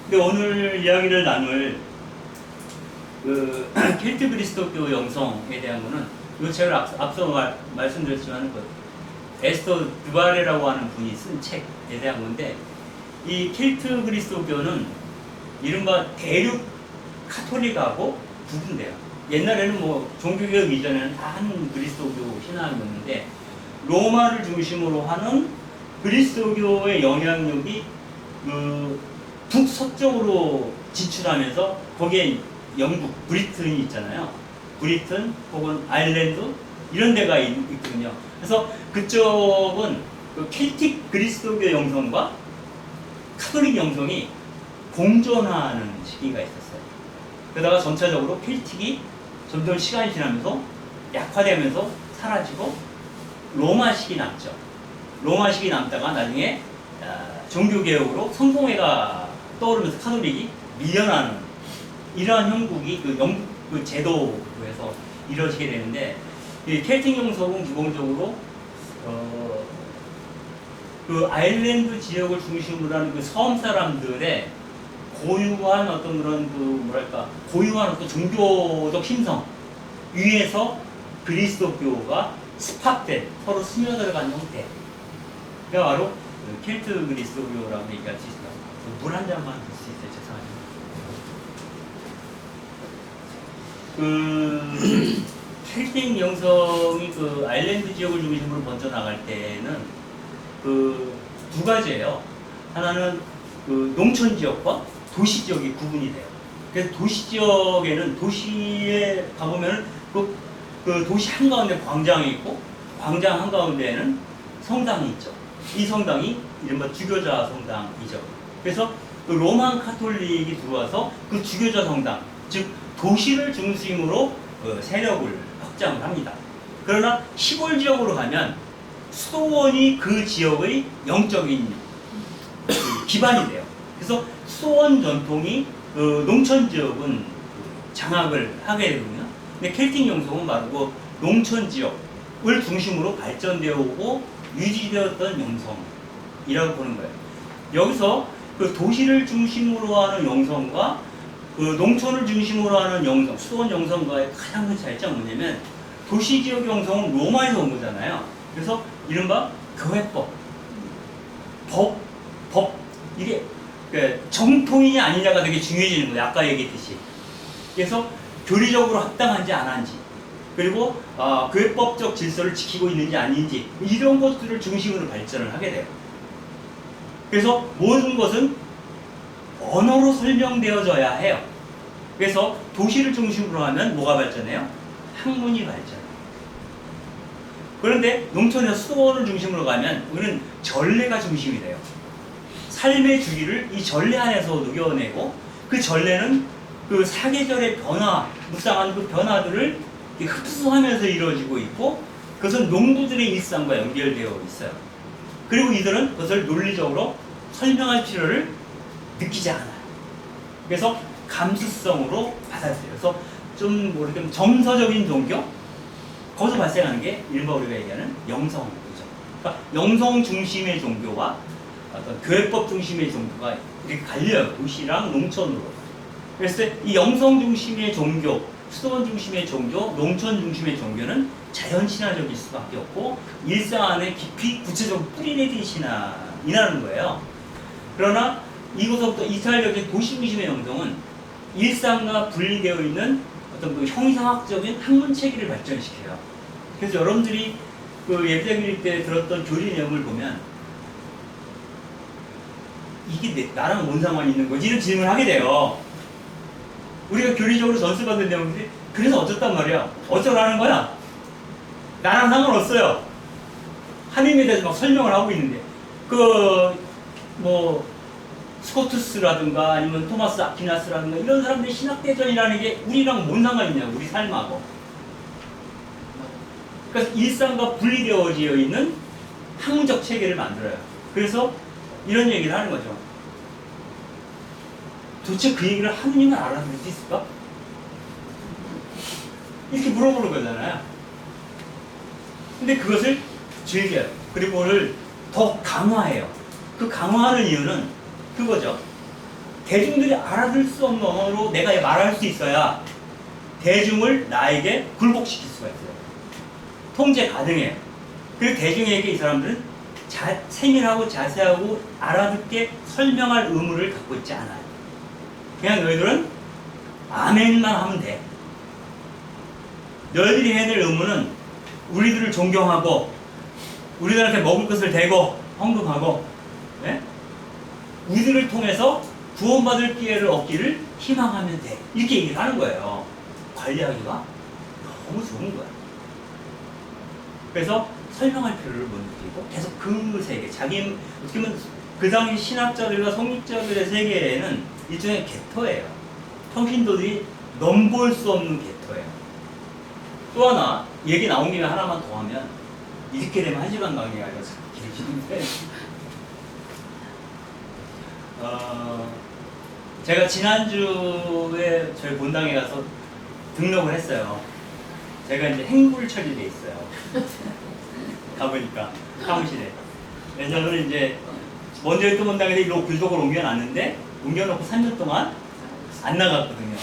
근데 오늘 이야기를 나눌 그 켈트 그리스도교 영성에 대한 거는 요 제가 앞서 말씀드렸지만 그 에스터 드바레라고 하는 분이 쓴 책에 대한 건데, 이 켈트 그리스도교는 이른바 대륙 카톨릭하고 구분돼요. 옛날에는 뭐 종교개혁 이전에는 다 한 그리스도교 신앙이었는데, 로마를 중심으로 하는 그리스도교의 영향력이 그 북서쪽으로 진출하면서 거기에 영국, 브리튼이 있잖아요. 브리튼 혹은 아일랜드 이런 데가 있거든요. 그래서 그쪽은 그 켈틱 그리스도교 영성과 카톨릭 영성이 공존하는 시기가 있었어요. 그러다가 전체적으로 켈틱이 점점 시간이 지나면서 약화되면서 사라지고 로마식이 남죠. 로마식이 남다가 나중에 종교개혁으로 성공회가 떠오르면서 카톨릭이 밀려나는 이러한 형국이 그 영국 그 제도에서 이루어지게 되는데, 이 켈틱 영성은 기본적으로 그 아일랜드 지역을 중심으로 하는 그 섬 사람들의 고유한 어떤 그런 그 뭐랄까 고유한 어떤 종교적 심성 위에서 그리스도교가 스팍된 서로 스며들어간 형태가 바로 그 켈트 그리스도교라고 얘기할 수 있습니다. 물 한 잔만 줄 수 있어요? 죄송합니다. 그 켈틱 영성이 그 아일랜드 지역을 중심으로 번져 나갈 때는 그 두 가지예요. 하나는 그 농촌 지역과 도시 지역이 구분이 돼요. 그래서 도시 지역에는 도시에 가보면 그 도시 한가운데 광장이 있고, 광장 한가운데에는 성당이 있죠. 이 성당이 이른바 주교자 성당이죠. 그래서 그 로만 카톨릭이 들어와서 그 주교자 성당, 즉 도시를 중심으로 세력을 확장을 합니다. 그러나 시골 지역으로 가면 수도원이 그 지역의 영적인 기반이 돼요. 그래서 수도원 전통이 농촌 지역은 장악을 하게 되거든요. 근데 켈틱 영성은 바로 그 농촌 지역을 중심으로 발전되어 오고 유지되었던 영성이라고 보는 거예요. 여기서 그 도시를 중심으로 하는 영성과 그 농촌을 중심으로 하는 영성, 수도원 영성과의 가장 큰 차이점은 뭐냐면, 도시 지역 영성은 로마에서 온 거잖아요. 그래서 이른바 교회법, 법, 이게 정통이냐 아니냐가 되게 중요해지는 거예요. 아까 얘기했듯이. 그래서 교리적으로 합당한지 안 한지, 그리고 교회법적 질서를 지키고 있는지 아닌지, 이런 것들을 중심으로 발전을 하게 돼요. 그래서 모든 것은 언어로 설명되어져야 해요. 그래서 도시를 중심으로 하면 뭐가 발전해요? 학문이 발전해요. 그런데 농촌에서 수도원을 중심으로 가면 우리는 전례가 중심이 돼요. 삶의 주기를 이 전례 안에서 녹여내고, 그 전례는 그 사계절의 변화, 묵상한 그 변화들을 흡수하면서 이루어지고 있고, 그것은 농부들의 일상과 연결되어 있어요. 그리고 이들은 그것을 논리적으로 설명할 필요를 느끼지 않아요. 그래서 감수성으로 받아들여요. 그래서 좀 뭐랄까 정서적인 종교, 거기서 발생하는 게 일반 우리가 얘기하는 영성이죠. 그러니까 영성 중심의 종교와 어떤 교회법 중심의 종교가 이렇게 갈려요. 도시랑 농촌으로. 그래서 이 영성 중심의 종교, 수도원 중심의 종교, 농촌 중심의 종교는 자연 신화적일 수밖에 없고, 일상 안에 깊이 구체적으로 뿌리내린 신화이라는 거예요. 그러나 이곳부터 이스라엘적인 도시 중심의 영성은 일상과 분리되어 있는 어떤 그 형상학적인 학문 체계를 발전시켜요. 그래서 여러분들이 그 예배드릴 때 들었던 교리 내용을 보면, 이게 나랑 뭔 상관이 있는 거지? 이런 질문을 하게 돼요. 우리가 교리적으로 전수받은 내용들이 그래서 어쩌단 말이야. 어쩌라는 거야? 나랑 상관없어요. 하나님에 대해서 막 설명을 하고 있는데, 스코투스라든가 아니면 토마스 아퀴나스라든가 이런 사람들의 신학대전이라는 게 우리랑 뭔 상관이 있냐고, 우리 삶하고. 그래서 일상과 분리되어져 있는 학문적 체계를 만들어요. 그래서 이런 얘기를 하는 거죠. 도대체 그 얘기를 하느님은 알아들을 수 있을까? 이렇게 물어보는 거잖아요. 근데 그것을 즐겨요. 그리고 그걸 더 강화해요. 그 강화하는 이유는 그거죠. 대중들이 알아들 수 없는 언어로 내가 말할 수 있어야 대중을 나에게 굴복시킬 수가 있어요. 통제 가능해요. 그리고 대중에게 이 사람들은 세밀하고 자세하고 알아듣게 설명할 의무를 갖고 있지 않아요. 그냥 너희들은 아멘만 하면 돼. 너희들이 해야 될 의무는 우리들을 존경하고 우리들한테 먹을 것을 대고 헌금하고, 네? 우리들을 통해서 구원받을 기회를 얻기를 희망하면 돼. 이렇게 얘기를 하는 거예요. 관리하기가 너무 좋은 거야. 그래서 설명할 필요를 못 느끼고 계속 그 세계, 자기 어떻게 보면 그 당시 신학자들과 성직자들의 세계에는 일종의 객터예요. 평신도들이 넘볼 수 없는 객터예요. 또 하나 얘기 나온 김에 하나만 더 하면 이렇게 되면 1시간 강의가 아니라 길어지는데, 제가 지난주에 저희 본당에 가서 등록을 했어요. 제가 이제 행불 처리돼 있어요. 가보니까 사무실에. 저는 이제 먼저 했던 본당에 교독을 옮겨놨는데 옮겨놓고 3년 동안 안 나갔거든요.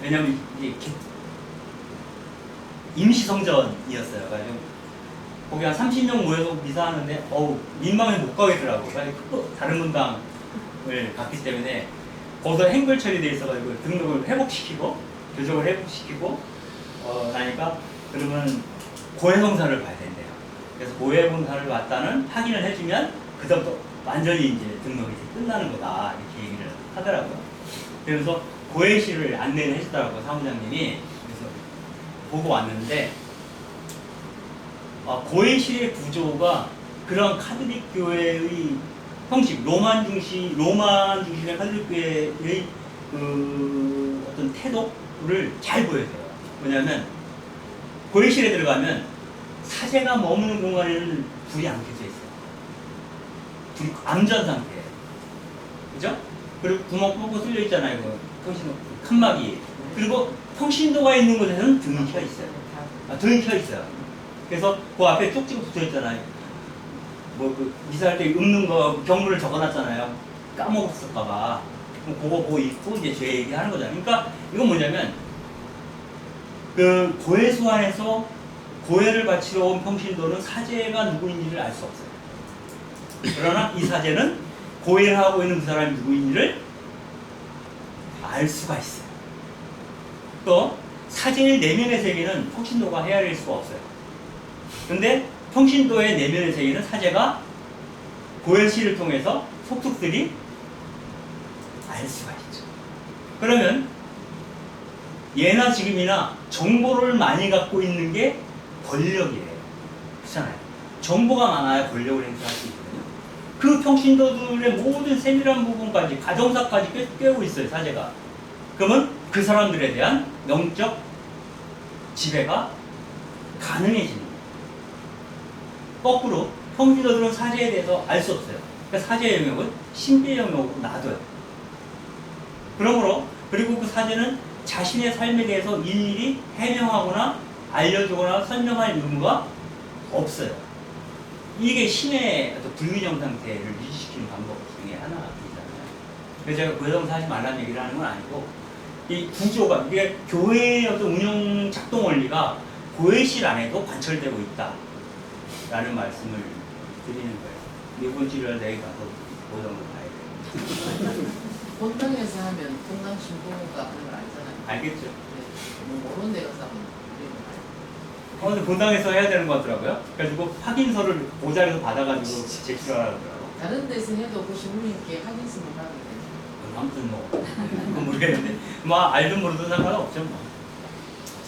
왜냐면 이게 임시성전이었어요. 그래서 거기 한 30명 모여서 미사하는데 민망해 못 가겠더라고요. 그래서 다른 분당을 갔기 때문에 거기서 행불 처리돼 있어가지고 등록을 회복시키고 교적을 회복시키고 나니까 그러면 고해봉사를 봐야 된대요. 그래서 고해봉사를 봤다는 확인을 해주면 그다음부터 완전히 이제 등록이 끝나는 거다 이렇게 얘기를 하더라고요. 그래서 고해실을 안내를 해주더라고요, 사무장님이. 그래서 보고 왔는데 고해실의 구조가 그런 카톨릭 교회의 형식, 로만 중심의 카톨릭 교회의 그 어떤 태도를 잘 보여줘요. 뭐냐면 고해실에 들어가면 사제가 머무는 공간에는 불이 안 켜져 있어요. 불이 암전 상태예요. 그죠? 그리고 구멍 뻥뻥 뚫려 있잖아요. 평신도 칸막이. 그리고 평신도가 있는 곳에는 등이 켜 있어요. 등이 켜 있어요. 그래서 그 앞에 쪽지가 붙어 있잖아요. 그 미사할 때 읽는 거 경문을 적어놨잖아요. 까먹었을까봐. 그거 보고 읽고 이제 제 얘기하는 거잖아요. 그러니까 이건 뭐냐면 그 고해수 안에서 고해를 바치러 온 평신도는 사제가 누구인지를 알 수 없어요. 그러나 이 사제는 고해를 하고 있는 그 사람이 누구인지를 알 수가 있어요. 또 사제의 내면의 세계는 평신도가 헤아릴 수가 없어요. 근데 평신도의 내면의 세계는 사제가 고해실을 통해서 속속들이 알 수가 있죠. 그러면 예나 지금이나 정보를 많이 갖고 있는 게 권력이에요. 그렇잖아요. 정보가 많아야 권력을 행사할 수 있거든요. 그 평신도들의 모든 세밀한 부분까지, 가정사까지 꿰고 있어요, 사제가. 그러면 그 사람들에 대한 영적 지배가 가능해지는 거예요. 거꾸로 평신도들은 사제에 대해서 알 수 없어요. 그러니까 사제의 영역은 신비의 영역으로 놔둬요. 그러므로 그리고 그 사제는 자신의 삶에 대해서 일일이 해명하거나 알려주거나 설명할 의무가 없어요. 이게 신의 어떤 불균형 상태를 유지시키는 방법 중에 하나이잖아요. 그래서 제가 고해봉사 하지 말라는 얘기를 하는 건 아니고, 이 구조가, 이게 교회의 어떤 운영 작동 원리가 고해실 안에도 관철되고 있다 라는 말씀을 드리는 거예요. 이번 주를 내일 가서 고정을 봐야 돼요. 본당에서 하면 본당 신부가 하는 걸 알잖아요. 알겠죠? 네. 모르는 데 가서 하면 근데 본당에서 해야 되는 것 같더라고요. 그래가지고 확인서를 모자에서 받아가지고 제출하더라고요. 다른 데서 해도 그 신부님께 확인서 못 하게 돼요. 아무튼 그건 모르겠는데 알든 모르든 상관없죠. 뭐.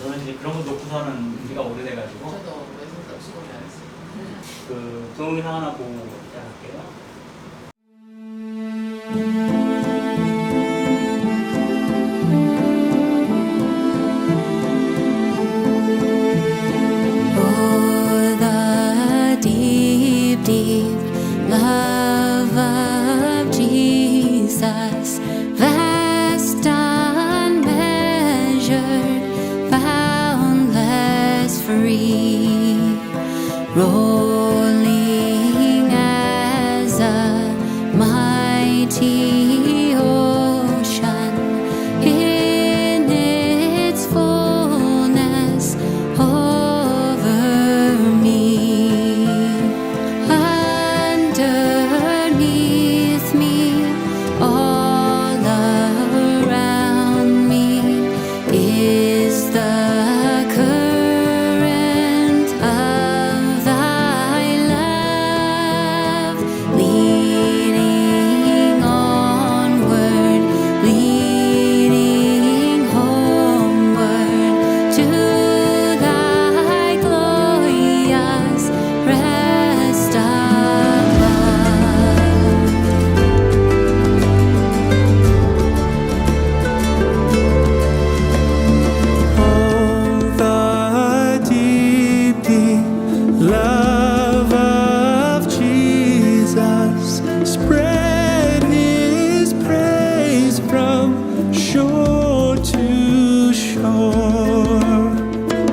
저는 이제 그런 거 놓고서는 지가 오래돼가지고 저도 외선도 수고를 안 했어요. 그 동영상 하나 보고 시작할게요. Love of Jesus, vast, unmeasured, boundless, free, rolling as a mighty ocean. leading homeward to thy glorious rest above. Oh, the deep, deep love of Jesus, spread his praise from shore to shore.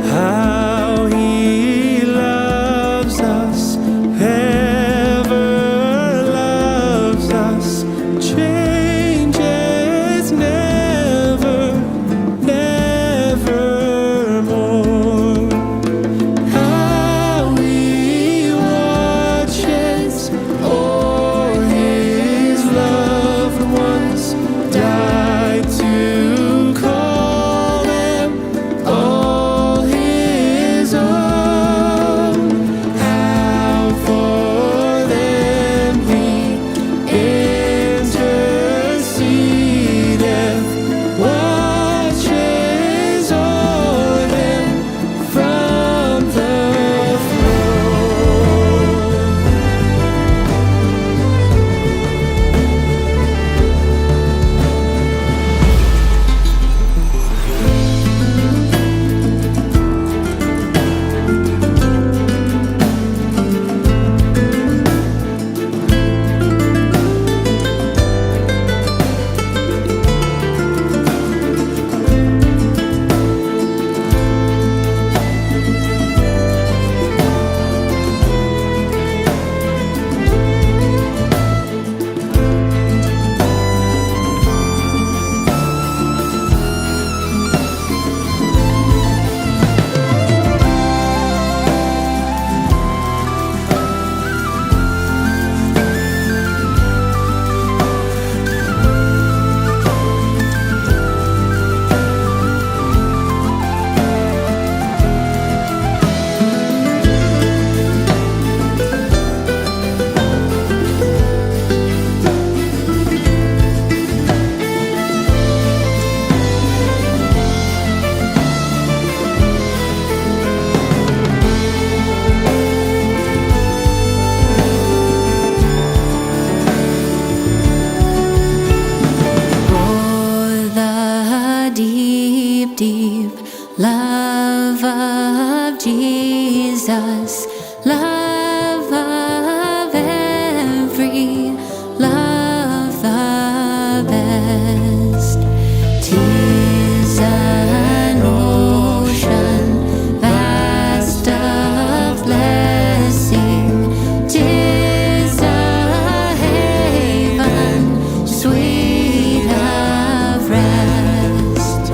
How he loves us, ever loves us, changes never, nevermore. How he watches o'er his loved ones, died to call them all his own. How for them he intercedeth, watches o'er them from the throne. Oh, the deep, deep love of Jesus, love of every love the best. 'Tis an ocean vast of blessing, 'tis a haven sweet of rest.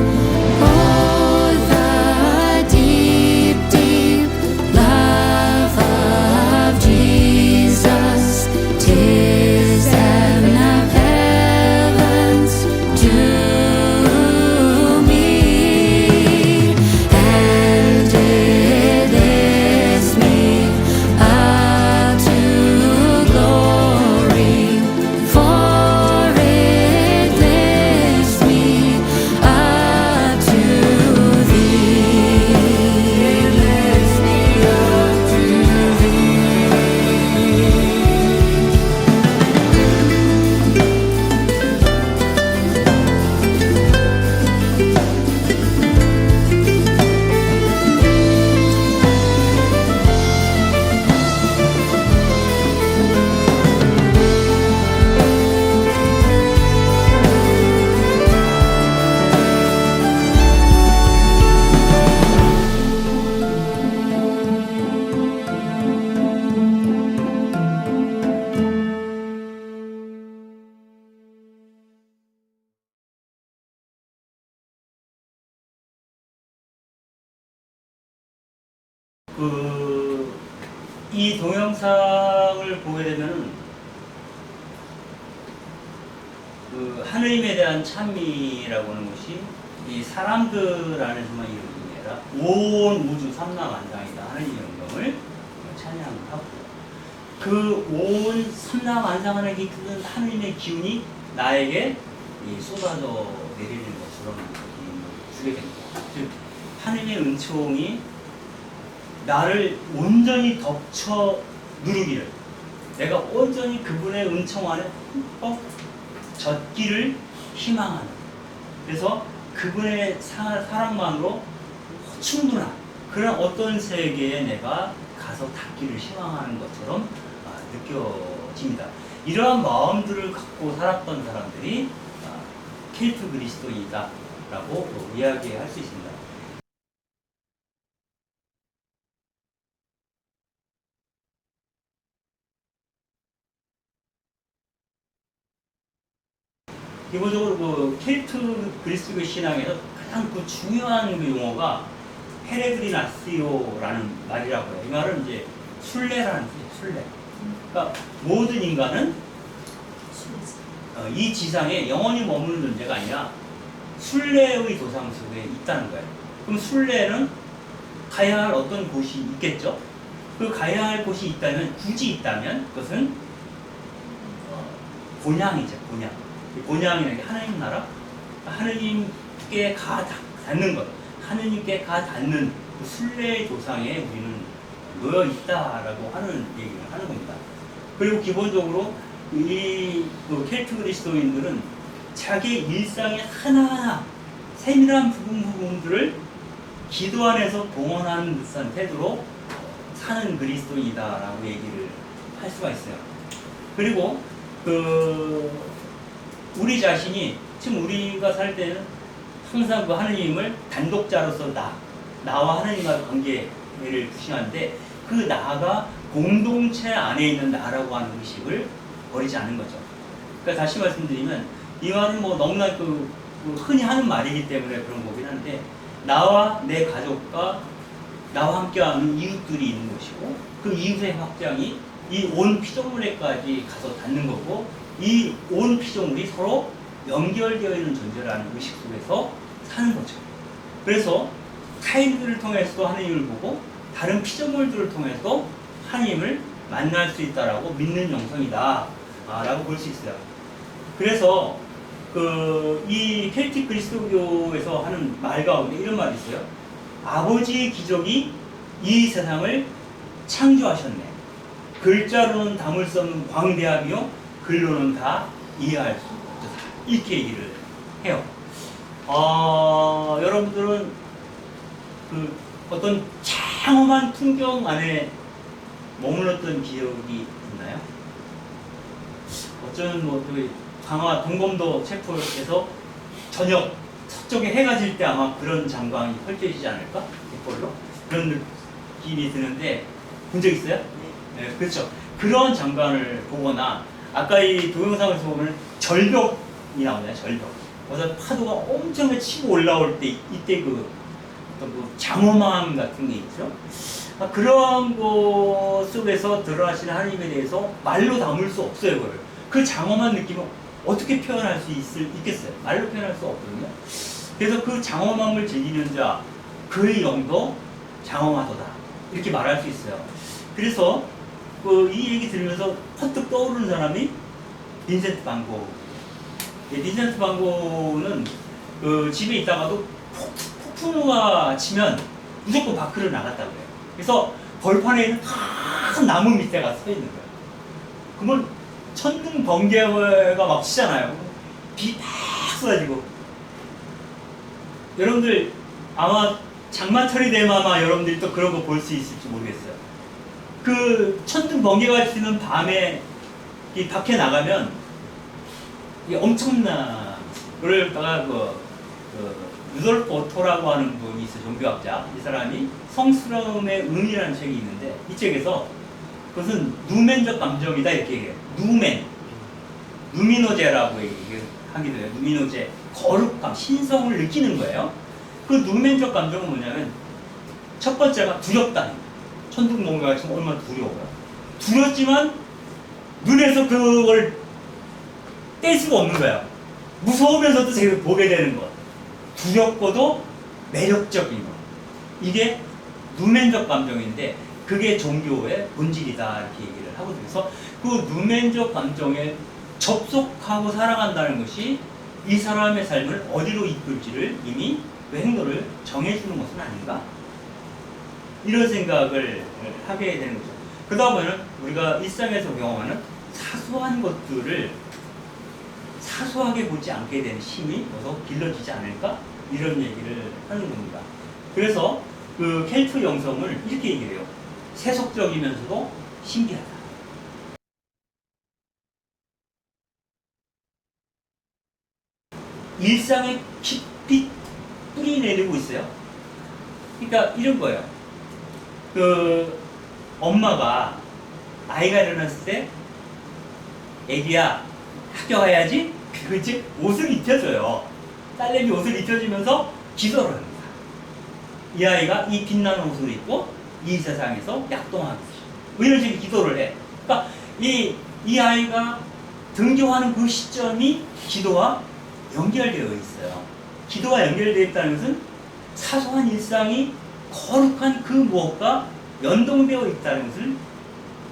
Oh, the deep, deep love of Jesus, 'tis heaven of heavens to me, and it lifts me up to glory, for it lifts me up to thee. It lifts me up to 이 동영상을 보게 되면은 하느님에 대한 찬미라고 하는 것이 이 사람들 안에서만 이루어진 게 아니라 온 우주 삼라만상이다 하느님의 영광을 찬양을 하고, 그 온 삼라만상 안에 깃든 하느님의 기운이 나에게 이 쏟아져 내리는 것처럼 느낌을 주게 됩니다. 즉 하느님의 은총이 나를 온전히 덮쳐 누르기를, 내가 온전히 그분의 은총 안에 흠뻑 젖기를 희망하는, 그래서 그분의 사랑만으로 충분한 그런 어떤 세계에 내가 가서 닿기를 희망하는 것처럼 느껴집니다. 이러한 마음들을 갖고 살았던 사람들이 켈트 그리스도이다라고 이야기할 수 있습니다. 기본적으로 그 켈트 그리스도 신앙에서 가장 그 중요한 그 용어가 페레그리나시오라는 말이라고 해요. 이 말은 이제 순례라는 뜻이에요. 순례. 그러니까 모든 인간은 이 지상에 영원히 머무는 존재가 아니라 순례의 도상 속에 있다는 거예요. 그럼 순례는 가야 할 어떤 곳이 있겠죠? 그 가야 할 곳이 있다면, 굳이 있다면 그것은 본향이죠. 본향. 본향이라는 게 하나님 나라, 하느님께 가 닿는 것, 하느님께 가 닿는 그 순례의 도상에 우리는 놓여 있다라고 하는 얘기를 하는 겁니다. 그리고 기본적으로 이 켈트 그리스도인들은 자기 일상의 하나하나 세밀한 부분들을 기도 안에서 봉헌하는 듯한 태도로 사는 그리스도인이다라고 얘기를 할 수가 있어요. 그리고 우리 자신이, 지금 우리가 살 때는 항상 그 하느님을 단독자로서 나와 하느님과의 관계를 구시하는데, 그 나가 공동체 안에 있는 나라고 하는 의식을 버리지 않는 거죠. 그러니까 다시 말씀드리면, 이 말은 뭐 너무나 흔히 하는 말이기 때문에 그런 거긴 한데, 나와 내 가족과 나와 함께하는 이웃들이 있는 것이고, 그 이웃의 확장이 이 온 피조물에까지 가서 닿는 거고, 이 온 피조물이 서로 연결되어 있는 존재라는 의식 속에서 사는 거죠. 그래서 타인들을 통해서도 하느님을 보고 다른 피조물들을 통해서 하느님을 만날 수 있다라고 믿는 영성이다 라고 볼 수 있어요. 그래서 이 켈틱 그리스도교에서 하는 말 가운데 이런 말이 있어요. 아버지의 기적이 이 세상을 창조하셨네. 글자로는 담을 수 없는 광대함이요, 글로는 다 이해할 수 없다. 이렇게 얘기를 해요. 여러분들은 어떤 장엄한 풍경 안에 머물렀던 기억이 있나요? 어쩌면 저기 강화 동검도 체포에서 저녁 서쪽에 해가 질 때 아마 그런 장관이 펼쳐지지 않을까? 갯벌로 그런 느낌이 드는데, 본 적 있어요? 네, 그렇죠. 그런 장관을 보거나, 아까 이 동영상에서 보면 절벽이 나오잖아요. 절벽. 거기서 파도가 엄청 치고 올라올 때, 이때 어떤 장엄함 같은 게 있죠. 그런 것 속에서 드러나시는 하나님에 대해서 말로 담을 수 없어요. 그걸. 그 장엄한 느낌을 어떻게 표현할 수 있겠어요? 말로 표현할 수 없거든요. 그래서 그 장엄함을 즐기는 자, 그의 영도 장엄하도다, 이렇게 말할 수 있어요. 그래서 이 얘기 들으면서 퍼뜩 떠오르는 사람이 빈센트 반 고흐. 빈센트 반 고흐는 집에 있다가도 폭풍우가 치면 무조건 밖으로 나갔다고 해요. 그래서 벌판에 있는 큰 나무 밑에 가서 서 있는 거예요. 그러면 천둥 번개가 막 치잖아요. 비 팍 쏟아지고. 여러분들 아마 장마철이 되면 아마 여러분들이 또 그런 거 볼 수 있을지 모르겠어요. 그 천둥 번개가 치는 밤에 이 밖에 나가면 이게 엄청나. 그러다가 루돌프 오토라고 하는 분이 있어요. 종교학자. 이 사람이 성스러움의 의미라는 책이 있는데, 이 책에서 그것은 누멘적 감정이다 이렇게 얘기해요. 누미노제라고 하기도 해요. 누미노제, 거룩함, 신성을 느끼는 거예요. 그 누멘적 감정은 뭐냐면, 첫 번째가 두렵다는 거예요. 천둥 번개가 지금 얼마나 두려워요. 두렵지만 눈에서 그걸 뗄 수가 없는 거예요. 무서우면서도 제가 보게 되는 것. 두렵고도 매력적인 것. 이게 누멘적 감정인데, 그게 종교의 본질이다 이렇게 얘기를 하거든요. 그래서 그 누멘적 감정에 접속하고 살아간다는 것이 이 사람의 삶을 어디로 이끌지를 이미 그 행로를 정해주는 것은 아닌가? 이런 생각을 하게 되는 거죠. 그러다 보면 우리가 일상에서 경험하는 사소한 것들을 사소하게 보지 않게 되는 힘이 더 길러지지 않을까? 이런 얘기를 하는 겁니다. 그래서 그 켈트 영성을 이렇게 얘기해요. 세속적이면서도 신비하다. 일상에 깊이 뿌리 내리고 있어요. 그러니까 이런 거예요. 그 엄마가 아이가 일어났을 때 애기야 학교 가야지. 그치? 옷을 입혀줘요. 딸내미 옷을 입혀주면서 기도를 합니다. 이 아이가 이 빛나는 옷을 입고 이 세상에서 약동하듯이 뭐 이런 식의 기도를 해. 그러니까 이 아이가 등교하는 그 시점이 기도와 연결되어 있어요. 기도와 연결되어 있다는 것은 사소한 일상이 거룩한 그 무엇과 연동되어 있다는 것을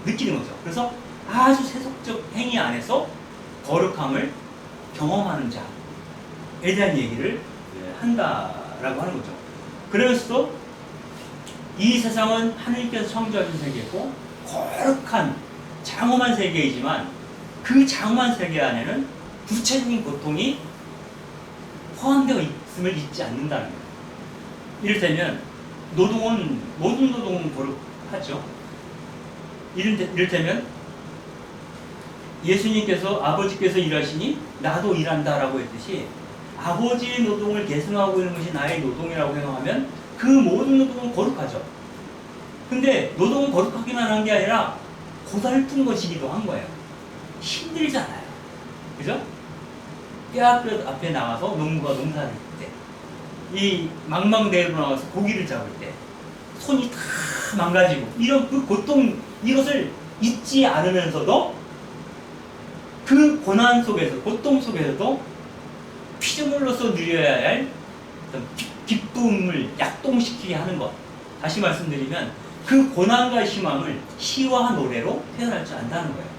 느끼는 거죠. 그래서 아주 세속적 행위 안에서 거룩함을 경험하는 자에 대한 얘기를 한다라고 하는 거죠. 그래서 이 세상은 하느님께서 창조하신 세계고 거룩한 장엄한 세계이지만 그 장엄한 세계 안에는 구체적인 고통이 포함되어 있음을 잊지 않는다는 거예요. 이를테면 모든 노동은 거룩하죠. 이를테면 예수님께서 아버지께서 일하시니 나도 일한다라고 했듯이 아버지의 노동을 계승하고 있는 것이 나의 노동이라고 생각하면 그 모든 노동은 거룩하죠. 근데 노동은 거룩하기만 한 게 아니라 고달픈 것이기도 한 거예요. 힘들잖아요. 그죠? 뼈아뼈 앞에 나가서 농부가 농사를 할 때, 이 망망대해로 나가서 고기를 잡을 때 손이 다 망가지고 이런 그 고통, 이것을 잊지 않으면서도 그 고난 속에서, 고통 속에서도 피조물로서 누려야 할 어떤 기쁨을 약동시키게 하는 것. 다시 말씀드리면 그 고난과 희망을 시와 노래로 표현할 줄 안다는 거예요.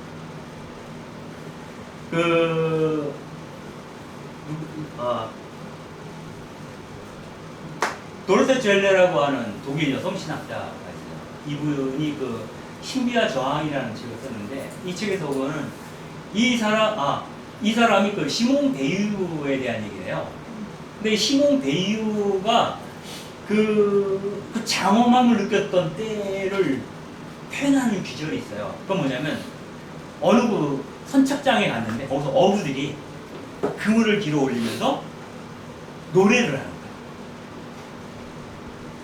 도르세 젤레라고 하는 독일 여성 신학자가 있어요. 이분이 그 신비와 저항이라는 책을 썼는데 이 책에서 보면은 이 사람이 그 시몬 베이유에 대한 얘기예요. 근데 시몬 베이유가 그 장엄함을 느꼈던 때를 표현하는 귀절이 있어요. 그건 뭐냐면 어느 그 선착장에 갔는데 거기서 어부들이 그물을 뒤로 올리면서 노래를 하는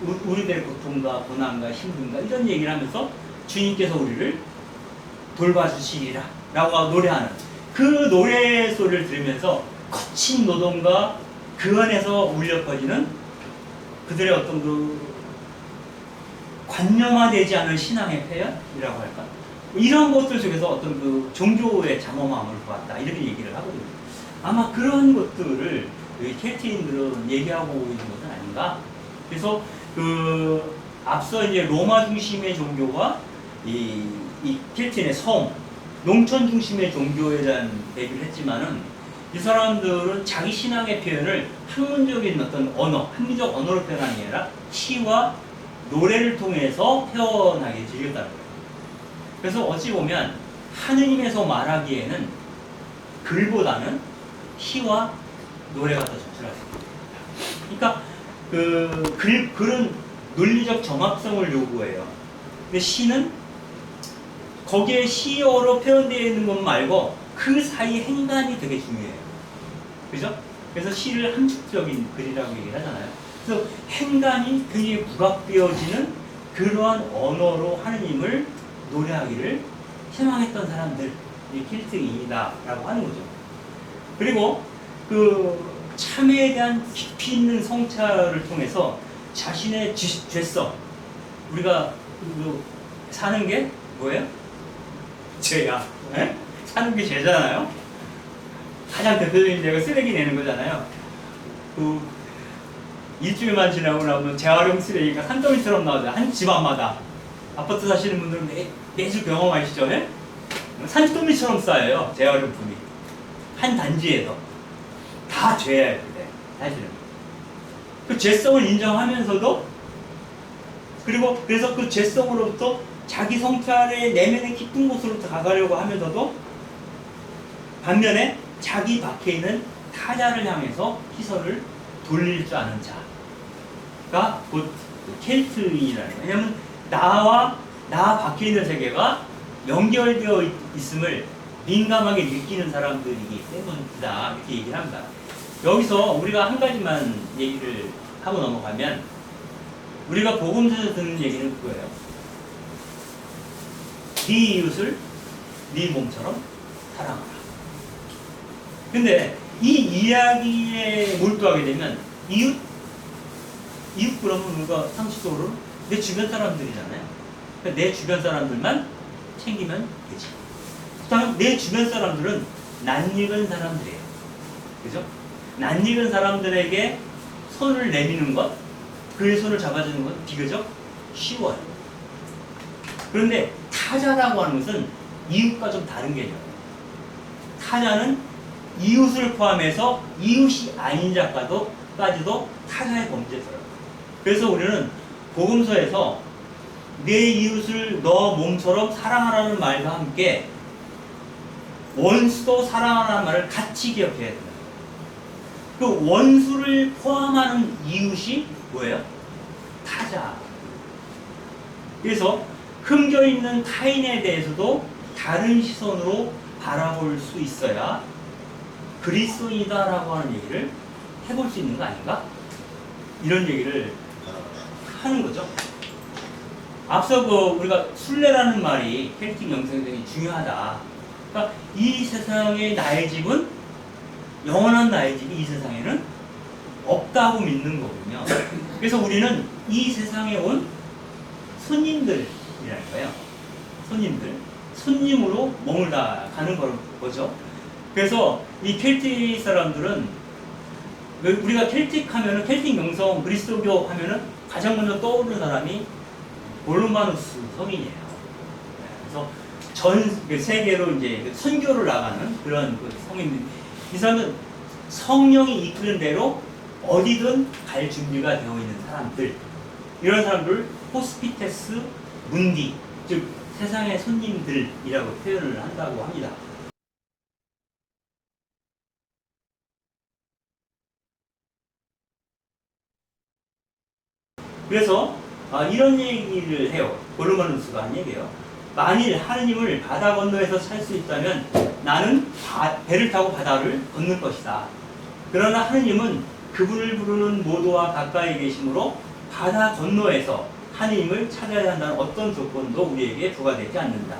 거예요. 우리들의 고통과 고난과 힘든가 이런 얘기를 하면서 주님께서 우리를 돌봐주시리라 라고 노래하는 그 노래 소리를 들으면서 거친 노동과 그 안에서 울려 퍼지는 그들의 어떤 그 관념화되지 않은 신앙의 표현이라고 할까? 이런 것들 속에서 어떤 그 종교의 장엄함을 보았다 이렇게 얘기를 하거든요. 아마 그런 것들을 켈트인들은 얘기하고 있는 것은 아닌가? 그래서 그 앞서 이제 로마 중심의 종교와 이 켈트인의 섬, 농촌 중심의 종교에 대한 얘기를 했지만은 이 사람들은 자기 신앙의 표현을 학문적인 어떤 언어, 학문적 언어로 표현하는 게 아니라 시와 노래를 통해서 표현하게 즐겼다는 거예요. 그래서 어찌 보면 하느님에서 말하기에는 글보다는 시와 노래가 더 적절할 수 있습니다. 그러니까 글은 논리적 정합성을 요구해요. 근데 시는 거기에 시어로 표현되어 있는 것 말고 그 사이 행간이 되게 중요해요. 그죠? 그래서 시를 함축적인 글이라고 얘기를 하잖아요. 그래서 행간이 굉장히 부각되어지는 그러한 언어로 하느님을 노래하기를 희망했던 사람들이 켈트인이다라고 하는 거죠. 그리고 그 참회에 대한 깊이 있는 성찰을 통해서 자신의 죄성, 우리가 사는 게 뭐예요? 죄야. 에? 사는 게 죄잖아요. 가장 대표적인 죄가 쓰레기 내는 거잖아요. 그 일주일만 지나고 나면 재활용 쓰레기가 산더미처럼 나오죠. 한 집안마다. 아파트 사시는 분들은 매주 경험하시죠? 에? 산더미처럼 쌓여요. 재활용품이. 한 단지에서. 다 다 죄예요, 그게. 사실은. 그 죄성을 인정하면서도, 그리고 그래서 그 죄성으로부터 자기 성찰의 내면의 깊은 곳으로 가가려고 하면서도, 반면에 자기 밖에 있는 타자를 향해서 시선을 돌릴 줄 아는 자가 곧 켈트인이라는 거예요. 왜냐하면 나와 나 밖에 있는 세계가 연결되어 있음을 민감하게 느끼는 사람들이기 때문이다, 이렇게 얘기를 합니다. 여기서 우리가 한 가지만 얘기를 하고 넘어가면, 우리가 복음서에서 듣는 얘기는 그거예요. 네 이웃을 네 몸처럼 사랑하라. 근데 이 이야기에 몰두하게 되면 이웃 그러면 우리가 상식적으로 내 주변 사람들이잖아요. 그러니까 내 주변 사람들만 챙기면 되지. 그다음 내 주변 사람들은 낯익은 사람들이에요. 그죠? 낯익은 사람들에게 손을 내미는 것, 그의 손을 잡아주는 것 비교적 쉬워요. 그런데 타자라고 하는 것은 이웃과 좀 다른 개념이에요. 타자는 이웃을 포함해서 이웃이 아닌 자까지도 타자의 범죄에 들어요. 그래서 우리는 복음서에서 내 이웃을 너 몸처럼 사랑하라는 말과 함께 원수도 사랑하라는 말을 같이 기억해야 됩니다. 그 원수를 포함하는 이웃이 뭐예요? 타자. 그래서 흠겨있는 타인에 대해서도 다른 시선으로 바라볼 수 있어야 그리스도인이다라고 하는 얘기를 해볼 수 있는 거 아닌가? 이런 얘기를 하는 거죠. 앞서 우리가 순례라는 말이 켈틱 영성에 되게 중요하다. 그러니까 이 세상의 나의 집은, 영원한 나의 집이 이 세상에는 없다고 믿는 거군요. 그래서 우리는 이 세상에 온 손님들이라는 거예요. 손님으로 머물다 가는 거죠. 그래서 이 켈틱 사람들은, 우리가 켈틱 하면은, 켈틱 영성, 그리스도교 하면은 가장 먼저 떠오르는 사람이 볼로마누스 성인이에요. 그래서 전 세계로 이제 선교를 나가는 그런 성인들. 이 사람은 성령이 이끄는 대로 어디든 갈 준비가 되어 있는 사람들. 이런 사람들 호스피테스 문디, 즉 세상의 손님들이라고 표현을 한다고 합니다. 그래서 이런 얘기를 해요. 볼로마누스가 한 얘기예요. 만일 하느님을 바다 건너에서 살 수 있다면 나는 배를 타고 바다를 건널 것이다. 그러나 하느님은 그분을 부르는 모두와 가까이 계심으로 바다 건너에서 하느님을 찾아야 한다는 어떤 조건도 우리에게 부과되지 않는다.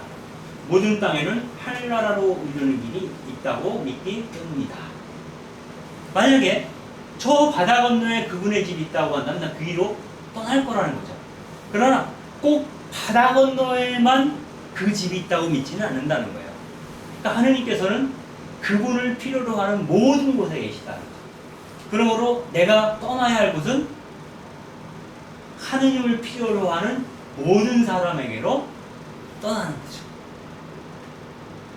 모든 땅에는 하늘나라로 이르는 길이 있다고 믿기 때문이다. 만약에 저 바다 건너에 그분의 집이 있다고 한다면 난 그 길로 떠날 거라는 거죠. 그러나 꼭 바다 건너에만 그 집이 있다고 믿지는 않는다는 거예요. 그러니까 하느님께서는 그분을 필요로 하는 모든 곳에 계시다는 거죠. 그러므로 내가 떠나야 할 곳은 하느님을 필요로 하는 모든 사람에게로 떠나는 거죠.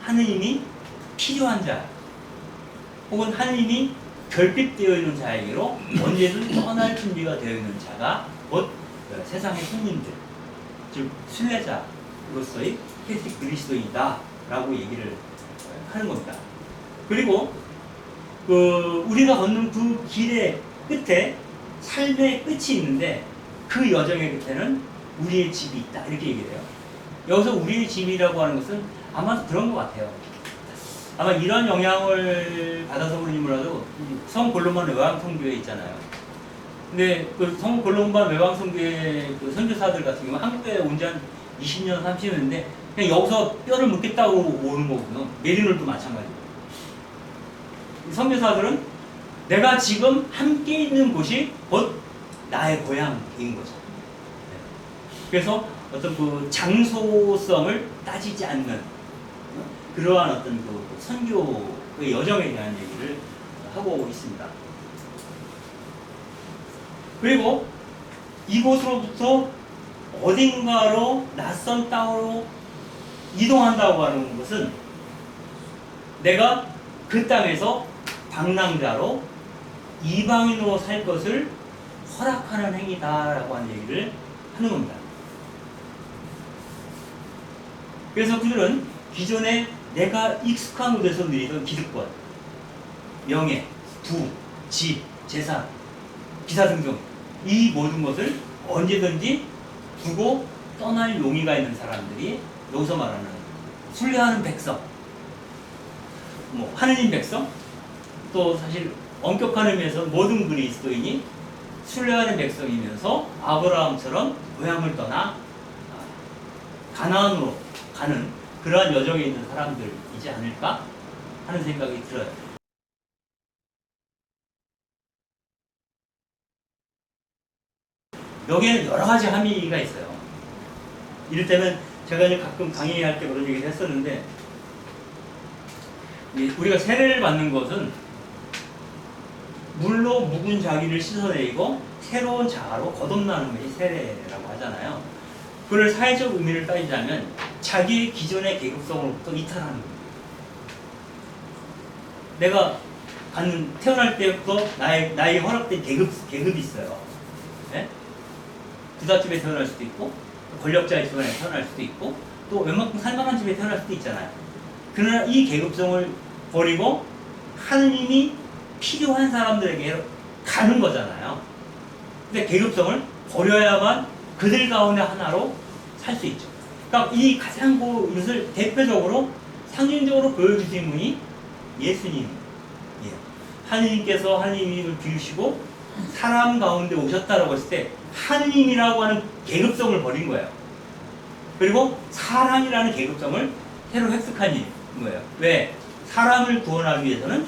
하느님이 필요한 자, 혹은 하느님이 결핍되어 있는 자에게로 언제든 떠날 준비가 되어 있는 자가 곧 세상의 손님들, 즉 순례자로서의 켈틱 그리스도인이다 라고 얘기를 하는 겁니다. 그리고 우리가 걷는 그 길의 끝에 삶의 끝이 있는데 그 여정의 끝에는 우리의 집이 있다, 이렇게 얘기를 해요. 여기서 우리의 집이라고 하는 것은 아마 그런 것 같아요. 아마 이런 영향을 받아서 그런지 몰라도 성 골로만 외왕성교회 있잖아요. 근데 그 성 골로만 외왕성교회 그 선교사들 같은 경우 한국에 온 지 한 20년, 30년인데 그냥 여기서 뼈를 묻겠다고 오는 거거든요. 메리놀도 마찬가지고. 선교사들은 내가 지금 함께 있는 곳이 곧 나의 고향인 거죠. 그래서 어떤 그 장소성을 따지지 않는 그러한 어떤 그 선교의 여정에 대한 얘기를 하고 있습니다. 그리고 이곳으로부터 어딘가로 낯선 땅으로 이동한다고 하는 것은 내가 그 땅에서 방랑자로 이방인으로 살 것을 허락하는 행위다라고 하는 얘기를 하는 겁니다. 그래서 그들은 기존에 내가 익숙한 곳에서 누리던 기득권, 명예, 부, 집, 재산, 기사 등등 이 모든 것을 언제든지 두고 떠날 용의가 있는 사람들이 여기서 말하는 순례하는 백성, 뭐 하느님 백성, 또 사실 엄격한 의미에서 모든 그리스도인이 순례하는 백성이면서 아브라함처럼 고향을 떠나 가나안으로 가는 그러한 여정에 있는 사람들이지 않을까 하는 생각이 들어요. 여기에는 여러 가지 함의가 있어요. 이를테면 제가 이제 가끔 강의할 때 그런 얘기를 했었는데, 우리가 세례를 받는 것은 물로 묵은 자기를 씻어내고 새로운 자아로 거듭나는 것이 세례라고 하잖아요. 그걸 사회적 의미를 따지자면 자기의 기존의 계급성으로부터 이탈하는 거예요. 내가 태어날 때부터 나에게 허락된 계급이 있어요. 네? 부잣집에 태어날 수도 있고, 권력자의 집안에 태어날 수도 있고, 또 웬만큼 살만한 집에 태어날 수도 있잖아요. 그러나 이 계급성을 버리고 하느님이 필요한 사람들에게 가는 거잖아요. 근데 계급성을 버려야만 그들 가운데 하나로 살 수 있죠. 그러니까 이 가장 이것을 대표적으로 상징적으로 보여주신 분이 예수님이에요. 하느님께서 하느님을 비우시고 사람 가운데 오셨다라고 했을 때 하느님이라고 하는 계급성을 버린 거예요. 그리고 사람이라는 계급성을 새로 획득한 거예요. 왜? 사람을 구원하기 위해서는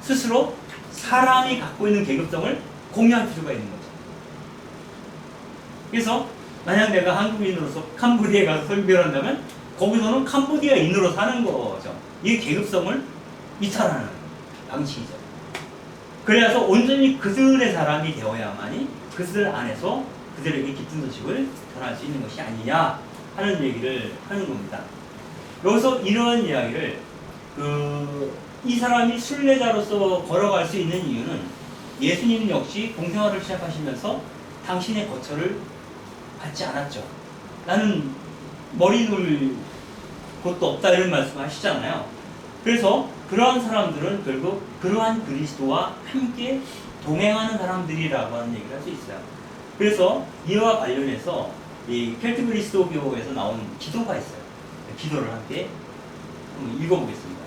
스스로 사람이 갖고 있는 계급성을 공유할 필요가 있는 거죠. 그래서 만약 내가 한국인으로서 캄보디아에 가서 설교를 한다면 거기서는 캄보디아인으로 사는 거죠. 이 계급성을 이탈하는 방식이죠. 그래서 온전히 그들의 사람이 되어야만이 그들 안에서 그들에게 기쁜 소식을 전할 수 있는 것이 아니냐 하는 얘기를 하는 겁니다. 여기서 이러한 이야기를 이 사람이 순례자로서 걸어갈 수 있는 이유는 예수님 역시 공생활을 시작하시면서 당신의 거처를 받지 않았죠. 나는 머리 놀 곳도 없다 이런 말씀 하시잖아요. 그래서 그러한 사람들은 결국 그러한 그리스도와 함께 동행하는 사람들이라고 하는 얘기를 할 수 있어요. 그래서 이와 관련해서 이 켈트 그리스도교에서 나온 기도가 있어요. 기도를 함께 한번 읽어보겠습니다.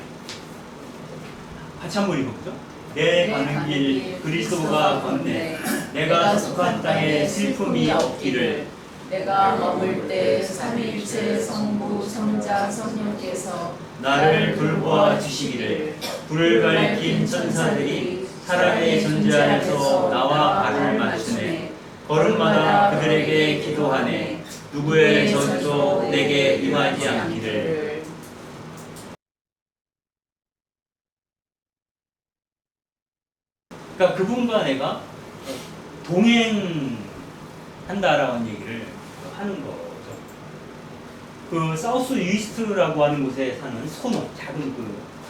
같이 한번 읽어보죠. 내 가는 길 그리스도가 걷네. 내가 속한 땅에 슬픔이 없기를. 내가 머물 때 삼위일체 성부 성자 성령께서 나를 돌보아 주시기를. 불을 밝힌 천사들이 사람의 존재 안에서 나와 발을 맞추네. 걸음마다 그들에게 기도하네. 누구의 저주도 내게 임하지 않기를. 그러니까 그분과 내가 동행한다라는 얘기를 하는 거죠. 그 사우스 이스트라고 하는 곳에 사는 소노, 작은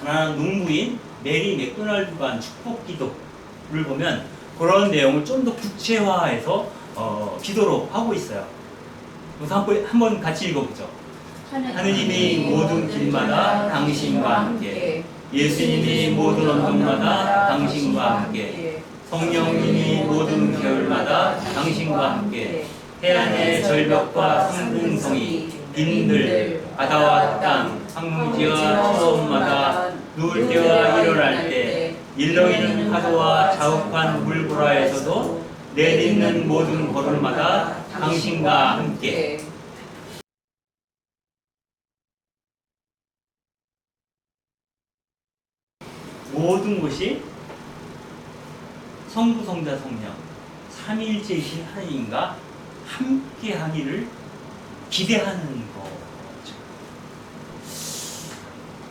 가난한 농부인 메리 맥도날드가 한 축복 기도를 보면 그런 내용을 좀 더 구체화해서 기도로 하고 있어요. 그래서 한번 같이 읽어보죠. 하느님이 모든 길마다 당신과 함께, 예수님이 모든 언덕마다 당신과 함께, 성령님이 모든 계열마다 당신과 함께, 해안의 절벽과 상등성이, 빈들, 바다와 땅, 황무지와 초원마다 누울 때와 일어날 때, 일렁이는 파도와 자욱한 물보라에서도 내딛는 모든 걸음마다 당신과 함께. 모든 것이 성부, 성자, 성령 삼위일체이신 하나님과 함께 하기를 기대하는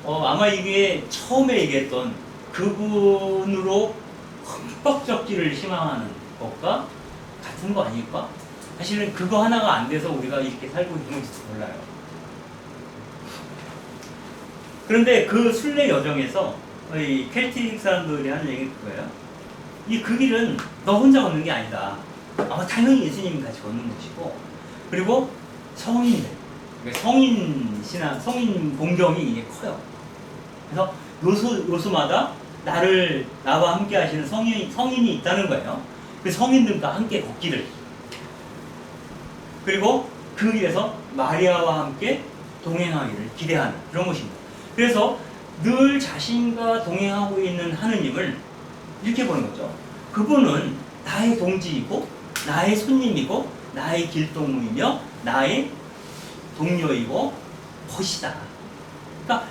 거죠. 아마 이게 처음에 얘기했던 그분으로 흠뻑 적기를 희망하는 것과 같은 거 아닐까? 사실은 그거 하나가 안 돼서 우리가 이렇게 살고 있는지도 몰라요. 그런데 그 순례 여정에서 이 켈틱 사람들이 하는 얘기는 그거예요. 이 그 길은 너 혼자 걷는 게 아니다. 아마 당연히 예수님이 같이 걷는 것이고, 그리고 성인들, 그러니까 성인 신앙, 성인 공경이 이게 커요. 그래서 요소마다 나와 함께 하시는 성인이 있다는 거예요. 그 성인들과 함께 걷기를. 그리고 그 길에서 마리아와 함께 동행하기를 기대하는 그런 것입니다. 그래서 늘 자신과 동행하고 있는 하느님을 이렇게 보는 거죠. 그분은 나의 동지이고, 나의 손님이고, 나의 길동무이며, 나의 동료이고, 벗이다. 그러니까